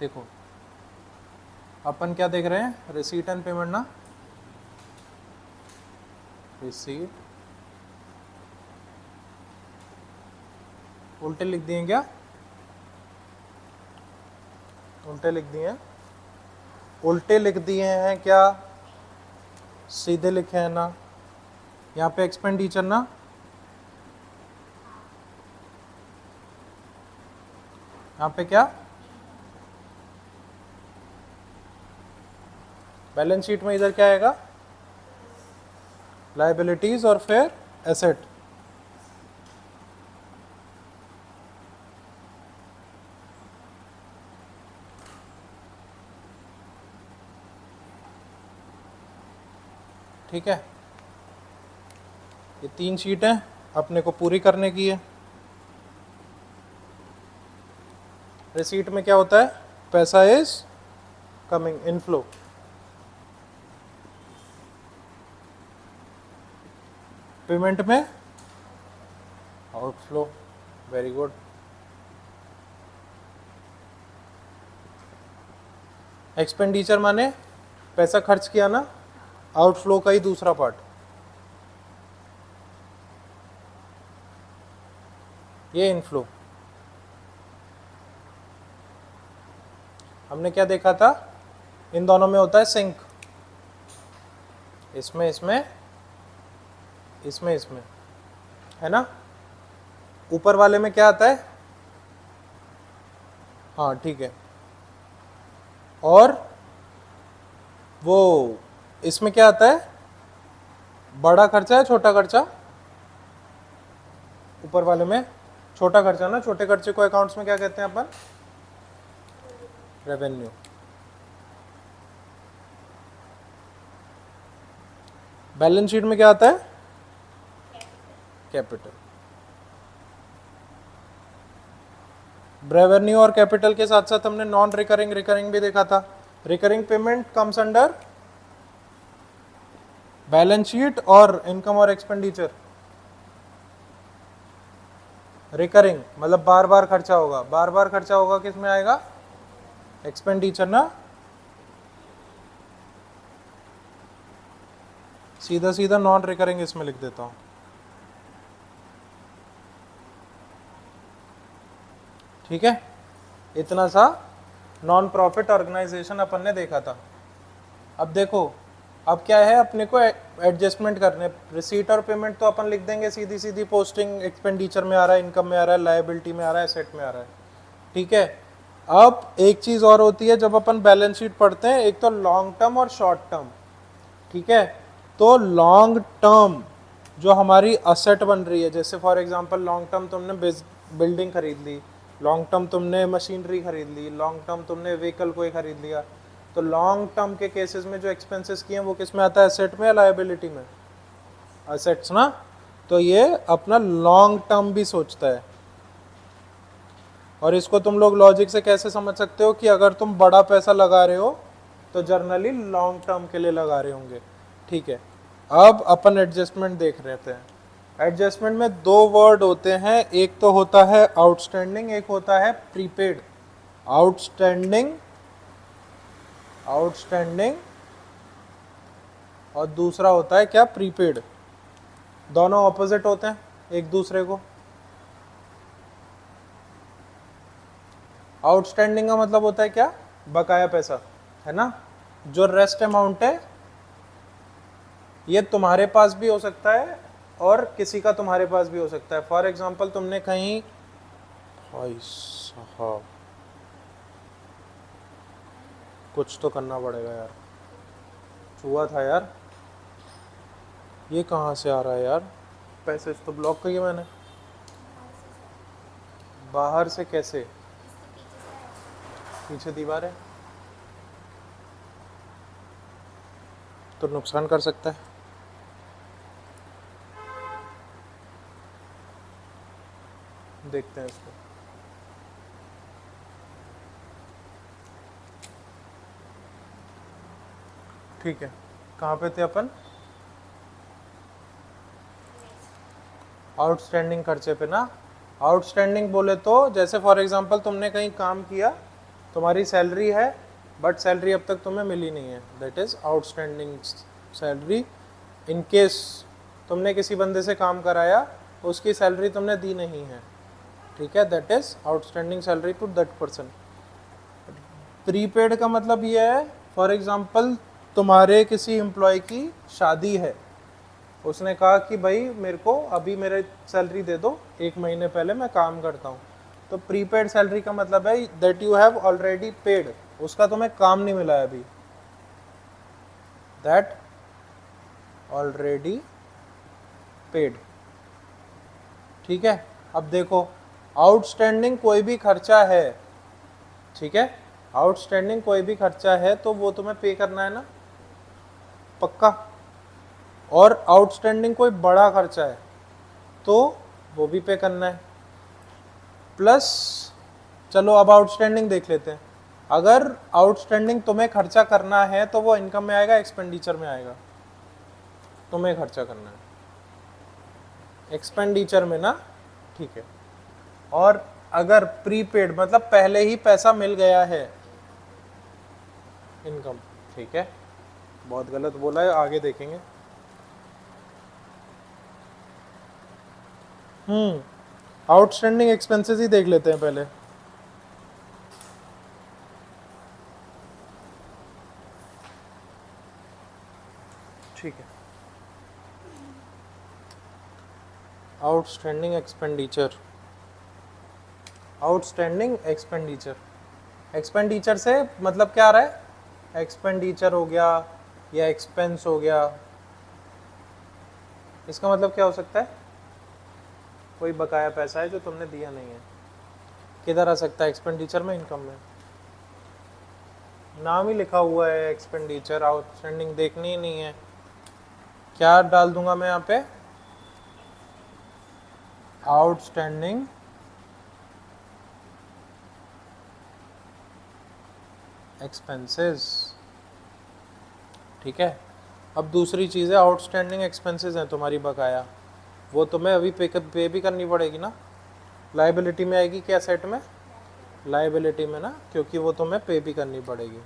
देखो अपन क्या देख रहे हैं, रिसीट एंड पेमेंट ना, रिसीट उल्टे लिख दिए क्या, उल्टे लिख दिए, उल्टे लिख दिए हैं क्या, सीधे लिखे हैं ना। यहाँ पे एक्सपेंडिचर ना, यहाँ पे क्या, बैलेंस शीट में इधर क्या आएगा, लायबिलिटीज और फिर एसेट। ठीक है, ये 3 शीटें अपने को पूरी करने की है। रिसीट में क्या होता है, पैसा इज कमिंग, इनफ्लो। पेमेंट में आउटफ्लो, वेरी गुड। एक्सपेंडिचर माने पैसा खर्च किया ना, आउटफ्लो का ही दूसरा पार्ट। ये इनफ्लो। हमने क्या देखा था, इन दोनों में होता है सिंक, इसमें इसमें इसमें इसमें, है ना। ऊपर वाले में क्या आता है, हाँ ठीक है, और वो इसमें क्या आता है, बड़ा खर्चा है छोटा खर्चा, ऊपर वाले में छोटा खर्चा ना, छोटे खर्चे को अकाउंट्स में क्या कहते हैं अपन, रेवेन्यू। बैलेंस शीट में क्या आता है, कैपिटल। रेवेन्यू और कैपिटल के साथ साथ हमने नॉन रिकरिंग, रिकरिंग भी देखा था। Recurring payment comes under balance sheet और इनकम और एक्सपेंडिचर। रिकरिंग मतलब बार बार खर्चा होगा, बार बार खर्चा होगा किस में आएगा, एक्सपेंडिचर ना। सीधा सीधा नॉन रिकरिंग इसमें लिख देता हूं, ठीक है। इतना सा नॉन प्रॉफिट ऑर्गेनाइजेशन अपन ने देखा था। अब देखो, अब क्या है, अपने को एडजस्टमेंट करने। रिसीट और पेमेंट तो अपन लिख देंगे सीधी सीधी, पोस्टिंग एक्सपेंडिचर में आ रहा है, इनकम में आ रहा है, लायबिलिटी में आ रहा है, एसेट में आ रहा है, ठीक है। अब एक चीज और होती है जब अपन बैलेंस शीट पढ़ते हैं, एक तो लॉन्ग टर्म और शॉर्ट टर्म, ठीक है। तो लॉन्ग टर्म जो हमारी असेट बन रही है, जैसे फॉर एग्जांपल लॉन्ग टर्म तुमने बिल्डिंग खरीद ली, लॉन्ग टर्म तुमने मशीनरी खरीद ली, लॉन्ग टर्म तुमने व्हीकल कोई खरीद लिया, तो लॉन्ग टर्म के केसेस में जो एक्सपेंसेस किए हैं वो किस में आता है, एसेट में या लायबिलिटी में, एसेट्स ना। तो ये अपना लॉन्ग टर्म भी सोचता है। और इसको तुम लोग लॉजिक से कैसे समझ सकते हो कि अगर तुम बड़ा पैसा लगा रहे हो तो जर्नली लॉन्ग टर्म के लिए लगा रहे होंगे, ठीक है। अब अपन एडजस्टमेंट देख रहे थे। एडजस्टमेंट में 2 वर्ड होते हैं, एक तो होता है आउटस्टैंडिंग, एक होता है प्रीपेड। आउटस्टैंडिंग, आउटस्टैंडिंग, और दूसरा होता है क्या, प्रीपेड। दोनों ऑपोजिट होते हैं एक दूसरे को। आउटस्टैंडिंग का मतलब होता है क्या, बकाया पैसा, है ना। जो रेस्ट अमाउंट है ये तुम्हारे पास भी हो सकता है और किसी का तुम्हारे पास भी हो सकता है। फॉर एग्जांपल तुमने कहीं, भाई साहब कुछ तो करना पड़ेगा यार, छुआ था यार, ये कहाँ से आ रहा है यार, पैसे तो ब्लॉक किए मैंने, बाहर से कैसे, पीछे दीवार है तो नुकसान कर सकता है। देखते हैं इसको, ठीक है। कहाँ पे थे अपन, आउटस्टैंडिंग खर्चे पे ना। आउटस्टैंडिंग बोले तो जैसे फॉर एग्जांपल तुमने कहीं काम किया तुम्हारी सैलरी है बट सैलरी अब तक तुम्हें मिली नहीं है, that is outstanding salary. In case तुमने किसी बंदे से काम कराया, उसकी सैलरी तुमने दी नहीं है, ठीक है, that is outstanding salary to that person. Prepaid का मतलब ये है, फॉर एग्जाम्पल तुम्हारे किसी एम्प्लॉय की शादी है, उसने कहा कि भाई मेरे को अभी मेरे सैलरी दे दो, 1 महीने पहले मैं काम करता हूँ। तो प्रीपेड सैलरी का मतलब है that you have already paid, उसका तुम्हें काम नहीं मिला है अभी, दैट ऑलरेडी पेड, ठीक है। अब देखो आउटस्टैंडिंग कोई भी खर्चा है, ठीक है, आउटस्टैंडिंग कोई भी खर्चा है तो वो तुम्हें पे करना है ना, पक्का। और आउटस्टैंडिंग कोई बड़ा खर्चा है तो वो भी पे करना है। प्लस चलो अब आउटस्टैंडिंग देख लेते हैं। अगर आउटस्टैंडिंग तुम्हें खर्चा करना है तो वो इनकम में आएगा, एक्सपेंडिचर में आएगा? तुम्हें खर्चा करना है एक्सपेंडिचर में ना, ठीक है। और अगर प्रीपेड मतलब पहले ही पैसा मिल गया है, इनकम, ठीक है। बहुत गलत बोला है, आगे देखेंगे। आउटस्टैंडिंग एक्सपेंसेस ही देख लेते हैं पहले। ठीक है, outstanding expenditure, outstanding expenditure, expenditure से मतलब क्या आ रहा है, एक्सपेंडिचर हो गया या एक्सपेंस हो गया, इसका मतलब क्या हो सकता है, कोई बकाया पैसा है जो तुमने दिया नहीं है। किधर आ सकता है, एक्सपेंडिचर में, इनकम में? नाम ही लिखा हुआ है एक्सपेंडिचर, आउटस्टैंडिंग देखनी ही नहीं है। क्या डाल दूंगा मैं यहाँ पे, आउटस्टैंडिंग एक्सपेंसेस, ठीक है। अब दूसरी चीज़ है, आउटस्टैंडिंग एक्सपेंसेस हैं तुम्हारी बकाया, वो तुम्हें अभी पे भी करनी पड़ेगी ना। लाइबिलिटी में आएगी क्या, सेट में? लाइबिलिटी में ना, क्योंकि वो तुम्हें पे भी करनी पड़ेगी।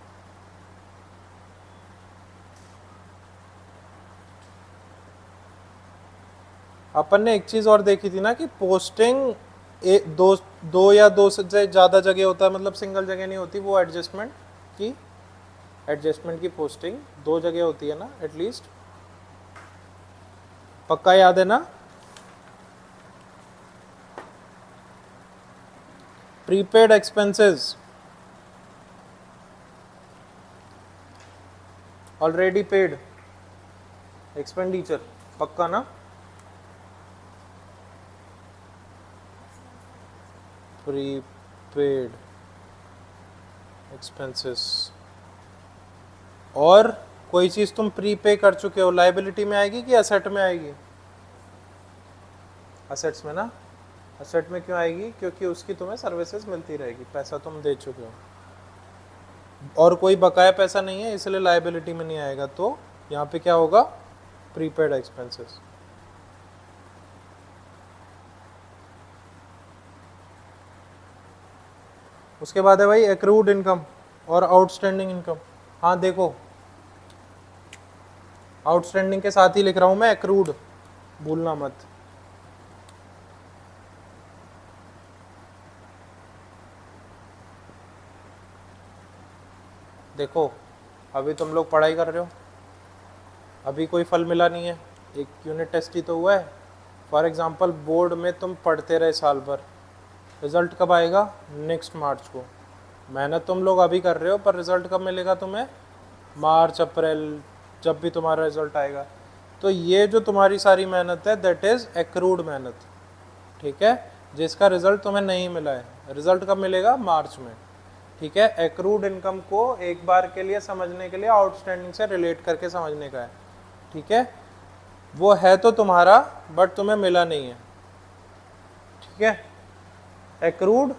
अपन ने एक चीज़ और देखी थी ना कि पोस्टिंग दो या दो से ज़्यादा जगह होता है, मतलब सिंगल जगह नहीं होती वो एडजस्टमेंट की पोस्टिंग 2 जगह होती है ना एटलीस्ट, पक्का याद है ना? Prepaid expenses already paid expenditure, पक्का ना? प्रीपेड एक्सपेंसेस, और कोई चीज़ तुम प्रीपे कर चुके हो, लाइबिलिटी में आएगी कि असेट में आएगी? असेट्स में ना। असेट में क्यों आएगी, क्योंकि उसकी तुम्हें सर्विसेज मिलती रहेगी, पैसा तुम दे चुके हो, और कोई बकाया पैसा नहीं है इसलिए लाइबिलिटी में नहीं आएगा, तो यहाँ पे क्या होगा, प्रीपेड एक्सपेंसेस। उसके बाद है भाई एक्रूड इनकम और आउटस्टैंडिंग इनकम। हाँ देखो, आउटस्टैंडिंग के साथ ही लिख रहा हूं मैं एक्रूड, भूलना मत। देखो अभी तुम लोग पढ़ाई कर रहे हो, अभी कोई फल मिला नहीं है, एक यूनिट टेस्ट ही तो हुआ है। फॉर एग्जांपल बोर्ड में तुम पढ़ते रहे साल भर, रिजल्ट कब आएगा, नेक्स्ट मार्च को। मेहनत तुम लोग अभी कर रहे हो पर रिजल्ट कब मिलेगा तुम्हें, मार्च अप्रैल, जब भी तुम्हारा रिजल्ट आएगा। तो ये जो तुम्हारी सारी मेहनत है दैट इज़ एक्रूड मेहनत, ठीक है, जिसका रिजल्ट तुम्हें नहीं मिला है। रिजल्ट कब मिलेगा, मार्च में, ठीक है। एक्रूड इनकम को एक बार के लिए समझने के लिए आउटस्टैंडिंग से रिलेट करके समझने का है, ठीक है। वो है तो तुम्हारा बट तुम्हें मिला नहीं है, ठीक है। एक्रूड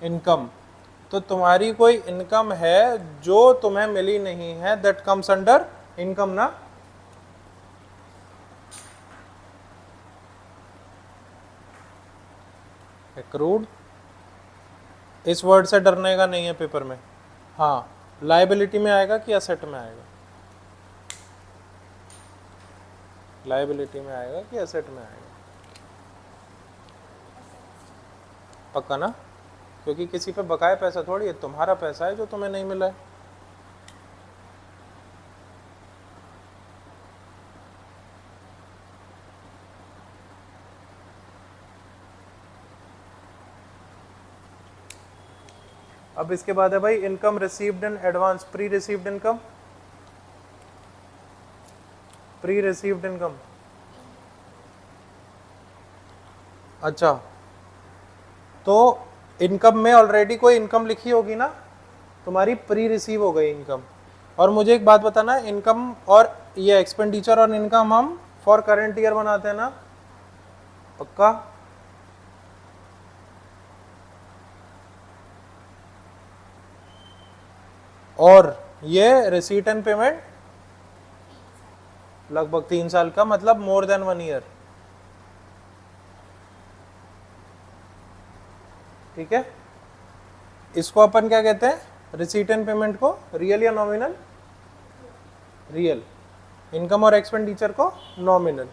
इनकम, तो तुम्हारी कोई इनकम है जो तुम्हें मिली नहीं है, दैट कम्स अंडर इनकम ना। एक्रूड इस वर्ड से डरने का नहीं है पेपर में। हाँ, लाइबिलिटी में आएगा कि असेट में आएगा? लाइबिलिटी में आएगा कि एसेट में आएगा? पक्का ना? क्योंकि किसी पे बकाया पैसा थोड़ी है, तुम्हारा पैसा है जो तुम्हें नहीं मिला है। अब इसके बाद है भाई income received in advance, pre received income. Pre received income, अच्छा, तो इनकम में ऑलरेडी कोई इनकम लिखी होगी ना, तुम्हारी प्री रिसीव हो गई इनकम। और मुझे एक बात बताना, इनकम और ये एक्सपेंडिचर और इनकम हम फॉर करंट ईयर बनाते हैं ना? पक्का? और ये रिसीट एंड पेमेंट लगभग 3 साल का, मतलब मोर देन 1 ईयर। ठीक है, इसको अपन क्या कहते हैं? रिसीट एंड पेमेंट को रियल या नॉमिनल? रियल। इनकम और एक्सपेंडिचर को नॉमिनल।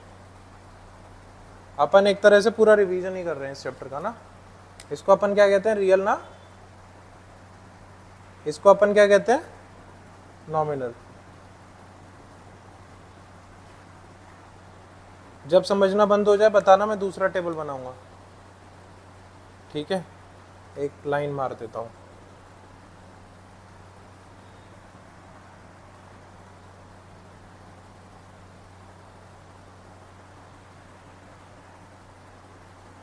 अपन एक तरह से पूरा रिवीजन ही कर रहे हैं इस चैप्टर का ना। इसको अपन क्या कहते हैं? रियल ना? इसको अपन क्या कहते हैं? नॉमिनल। जब समझना बंद हो जाए बताना, मैं दूसरा टेबल बनाऊंगा। ठीक है, एक लाइन मार देता हूं।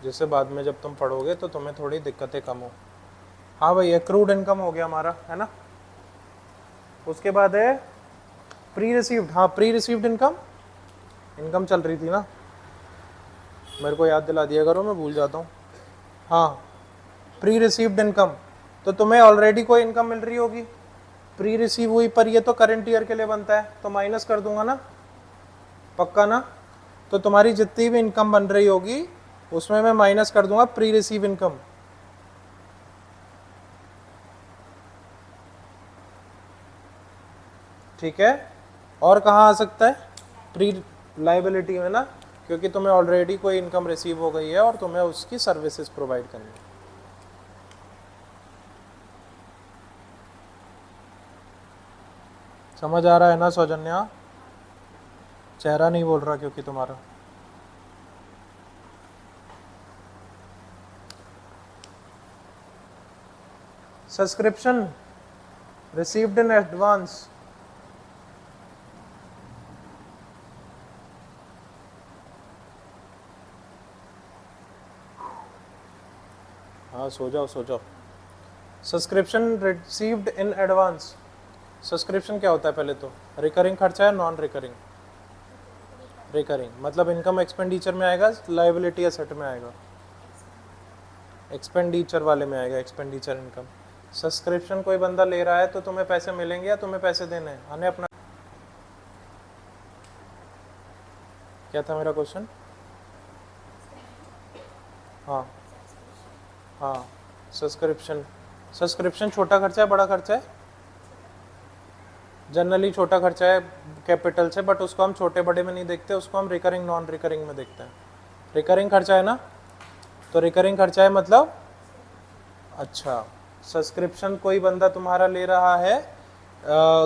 जिससे बाद में जब तुम पढ़ोगे तो तुम्हें थोड़ी दिक्कतें कम हो। हाँ भाई, एक्रूड इनकम हो गया हमारा, है ना? उसके बाद है प्री रिसीव्ड। हाँ, प्री रिसीव्ड इनकम, इनकम चल रही थी ना, मेरे को याद दिला दिया करो, मैं भूल जाता हूँ। हाँ, प्री रिसीव्ड इनकम, तो तुम्हें ऑलरेडी कोई इनकम मिल रही होगी, प्री रिसीव हुई, पर ये तो करंट ईयर के लिए बनता है, तो माइनस कर दूंगा ना? पक्का ना? तो तुम्हारी जितनी भी इनकम बन रही होगी उसमें मैं माइनस कर दूंगा प्री रिसीव इनकम। ठीक है, और कहाँ आ सकता है? प्री लाइबिलिटी में ना, क्योंकि तुम्हें ऑलरेडी कोई इनकम रिसीव हो गई है और तुम्हें उसकी सर्विसेज प्रोवाइड करनी है। समझ आ रहा है ना सौजन्या? चेहरा नहीं बोल रहा क्योंकि तुम्हारा। सब्सक्रिप्शन रिसीव्ड इन एडवांस, हाँ सो जाओ सो जाओ। Subscription received in advance, subscription क्या होता है? पहले तो रिकरिंग खर्चा है, नॉन रिकरिंग? रिकरिंग मतलब इनकम एक्सपेंडिचर में आएगा, लाइबिलिटी एसेट में आएगा? एक्सपेंडिचर वाले में आएगा, एक्सपेंडिचर इनकम। सब्सक्रिप्शन कोई बंदा ले रहा है तो तुम्हें पैसे मिलेंगे या तुम्हें पैसे देने हैं? हमें अपना, क्या था मेरा क्वेश्चन? हाँ हाँ, सब्सक्रिप्शन, सब्सक्रिप्शन छोटा खर्चा है बड़ा खर्चा है? जनरली छोटा खर्चा है कैपिटल से, बट उसको हम छोटे बड़े में नहीं देखते, उसको हम रिकरिंग नॉन रिकरिंग में देखते हैं। रिकरिंग खर्चा है ना, तो रिकरिंग खर्चा है मतलब, अच्छा, सब्सक्रिप्शन कोई बंदा तुम्हारा ले रहा है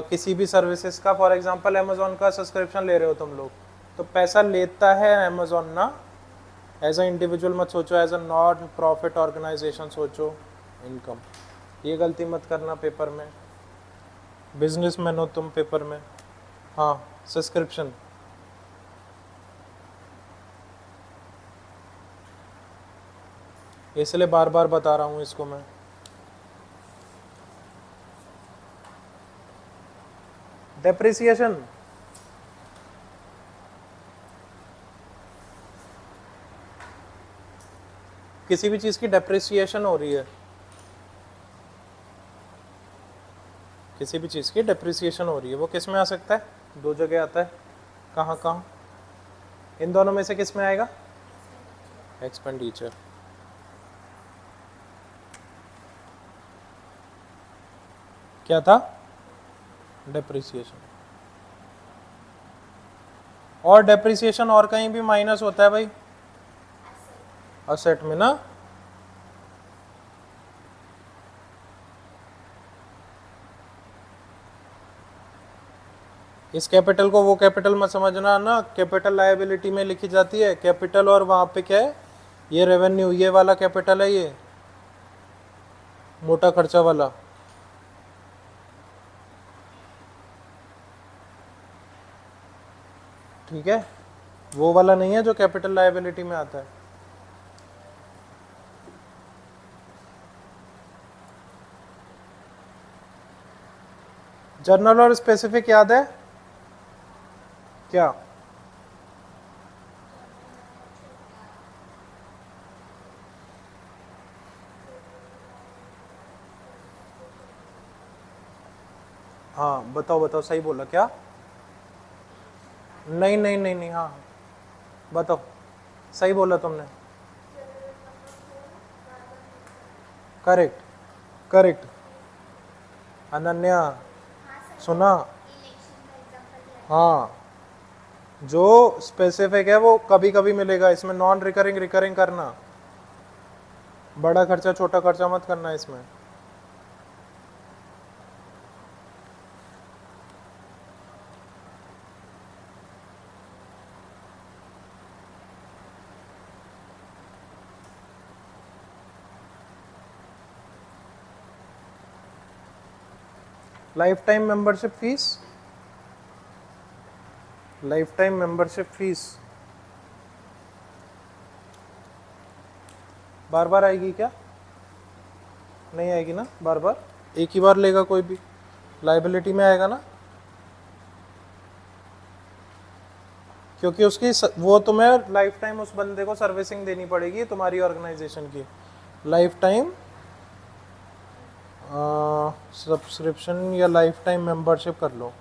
किसी भी सर्विसेज का, फॉर एग्जांपल अमेजोन का सब्सक्रिप्शन ले रहे हो तुम लोग, तो पैसा लेता है अमेजोन ना, एज अ इंडिविजुअल मत सोचो, as a non profit organisation सोचो। इनकम, ये गलती मत करना पेपर में, बिजनेसमैन हो तुम पेपर में। हाँ, सब्सक्रिप्शन, इसलिए बार बार बता रहा हूँ इसको मैं। डेप्रिसिएशन, किसी भी चीज़ की डेप्रिसिएशन हो रही है, किसी भी चीज़ की डेप्रिसिएशन हो रही है, वो किस में आ सकता है? 2 जगह आता है। कहाँ कहाँ? इन दोनों में से किस में आएगा? एक्सपेंडिचर। क्या था? डेप्रिसिएशन। और डेप्रिसिएशन और कहीं भी माइनस होता है भाई? असेट में ना। इस कैपिटल को वो कैपिटल मत समझना ना, कैपिटल लायबिलिटी में लिखी जाती है कैपिटल, और वहां पे क्या है, ये रेवेन्यू, ये वाला कैपिटल है, ये मोटा खर्चा वाला। ठीक है, वो वाला नहीं है जो कैपिटल लायबिलिटी में आता है। जर्नल और स्पेसिफिक याद है क्या? हाँ बताओ बताओ, सही बोला क्या? नहीं नहीं नहीं नहीं, हाँ बताओ, सही बोला तुमने। Correct correct. अनन्या सुना? हाँ, जो स्पेसिफिक है वो कभी कभी मिलेगा, इसमें नॉन रिकरिंग रिकरिंग करना, बड़ा खर्चा छोटा खर्चा मत करना इसमें। Lifetime membership fees, lifetime membership fees बार बार आएगी क्या? नहीं आएगी ना बार बार, एक ही बार लेगा कोई भी, लाइबिलिटी में आएगा ना, क्योंकि उसकी वो तुम्हें लाइफ टाइम उस बंदे को सर्विसिंग देनी पड़ेगी तुम्हारी ऑर्गेनाइजेशन की, लाइफ टाइम सब्सक्रिप्शन या लाइफ टाइम मेंबरशिप कर लो।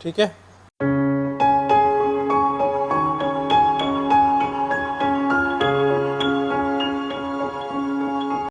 ठीक है।